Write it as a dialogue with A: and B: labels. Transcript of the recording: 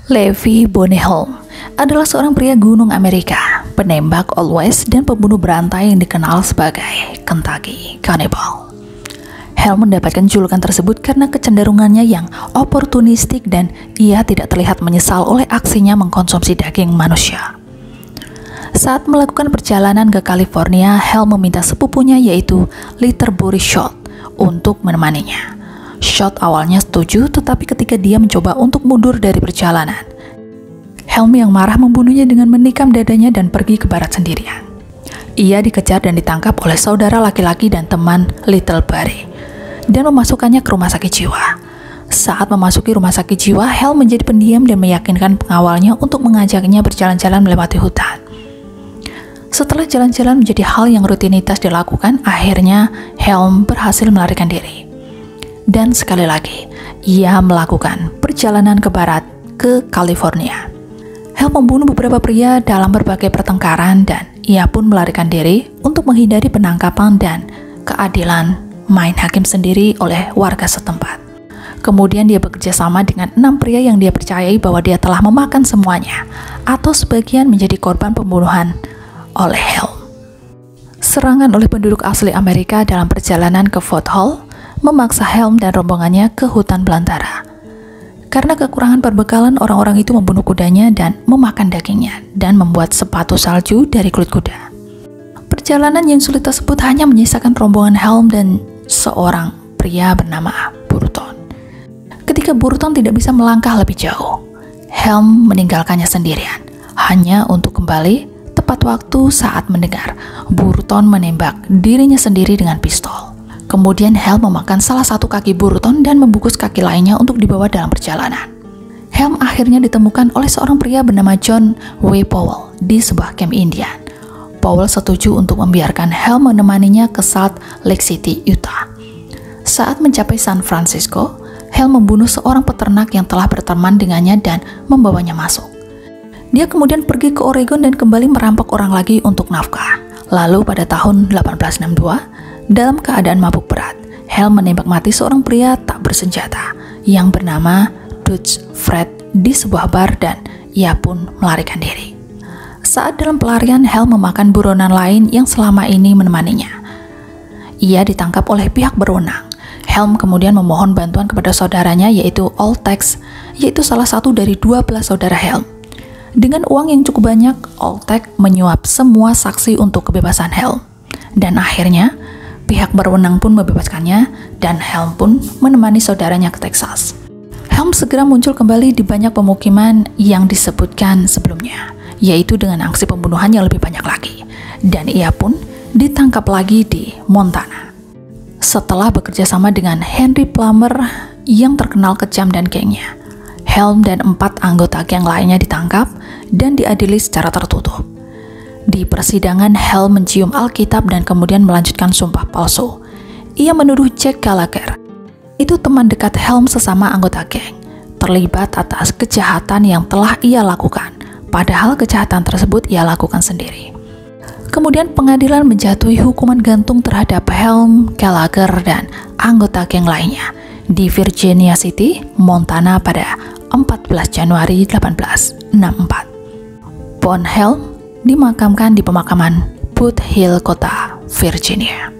A: Levi Bonnie Helm adalah seorang pria gunung Amerika, penembak Old West dan pembunuh berantai yang dikenal sebagai Kentucky Cannibal. Helm mendapatkan julukan tersebut karena kecenderungannya yang oportunistik dan ia tidak terlihat menyesal oleh aksinya mengkonsumsi daging manusia. Saat melakukan perjalanan ke California, Helm meminta sepupunya yaitu Litterbury Shot untuk menemaninya. Shot awalnya setuju, tetapi ketika dia mencoba untuk mundur dari perjalanan, Helm yang marah membunuhnya dengan menikam dadanya dan pergi ke barat sendirian. Ia dikejar dan ditangkap oleh saudara laki-laki dan teman Litterbury dan memasukkannya ke rumah sakit jiwa. Saat memasuki rumah sakit jiwa, Helm menjadi pendiam dan meyakinkan pengawalnya untuk mengajaknya berjalan-jalan melewati hutan. Setelah jalan-jalan menjadi hal yang rutinitas dilakukan, akhirnya Helm berhasil melarikan diri. Dan sekali lagi, ia melakukan perjalanan ke barat ke California. Helm membunuh beberapa pria dalam berbagai pertengkaran dan ia pun melarikan diri untuk menghindari penangkapan dan keadilan main hakim sendiri oleh warga setempat. Kemudian dia bekerja sama dengan 6 pria yang dia percayai bahwa dia telah memakan semuanya atau sebagian menjadi korban pembunuhan oleh Helm. Serangan oleh penduduk asli Amerika dalam perjalanan ke Fort Hall memaksa Helm dan rombongannya ke hutan belantara. Karena kekurangan perbekalan, orang-orang itu membunuh kudanya dan memakan dagingnya dan membuat sepatu salju dari kulit kuda. Perjalanan yang sulit tersebut hanya menyisakan rombongan Helm dan seorang pria bernama Burton. Ketika Burton tidak bisa melangkah lebih jauh, Helm meninggalkannya sendirian, hanya untuk kembali tepat waktu saat mendengar Burton menembak dirinya sendiri dengan pistol. Kemudian Helm memakan salah satu kaki Burton dan membungkus kaki lainnya untuk dibawa dalam perjalanan. Helm akhirnya ditemukan oleh seorang pria bernama John W. Powell di sebuah kamp Indian. Powell setuju untuk membiarkan Helm menemaninya ke Salt Lake City, Utah. Saat mencapai San Francisco, Helm membunuh seorang peternak yang telah berteman dengannya dan membawanya masuk. Dia kemudian pergi ke Oregon dan kembali merampok orang lagi untuk nafkah. Lalu pada tahun 1862, dalam keadaan mabuk berat, Helm menembak mati seorang pria tak bersenjata yang bernama Dutch Fred di sebuah bar dan ia pun melarikan diri. Saat dalam pelarian, Helm memakan buronan lain yang selama ini menemaninya. Ia ditangkap oleh pihak berwenang. Helm kemudian memohon bantuan kepada saudaranya yaitu Old Tex, yaitu salah satu dari 12 saudara Helm. Dengan uang yang cukup banyak, Old Tex menyuap semua saksi untuk kebebasan Helm. Dan akhirnya, pihak berwenang pun membebaskannya dan Helm pun menemani saudaranya ke Texas. Helm segera muncul kembali di banyak pemukiman yang disebutkan sebelumnya, yaitu dengan aksi pembunuhan yang lebih banyak lagi. Dan ia pun ditangkap lagi di Montana. Setelah bekerja sama dengan Henry Plummer yang terkenal kejam dan gengnya, Helm dan 4 anggota geng lainnya ditangkap dan diadili secara tertutup. Di persidangan, Helm mencium Alkitab dan kemudian melanjutkan sumpah palsu. Ia menuduh Jack Gallagher, itu teman dekat Helm sesama anggota geng, terlibat atas kejahatan yang telah ia lakukan, padahal kejahatan tersebut ia lakukan sendiri. Kemudian pengadilan menjatuhi hukuman gantung terhadap Helm, Gallagher, dan anggota geng lainnya di Virginia City, Montana pada 14 Januari 1864. Von Helm dimakamkan di pemakaman Boot Hill, kota Virginia.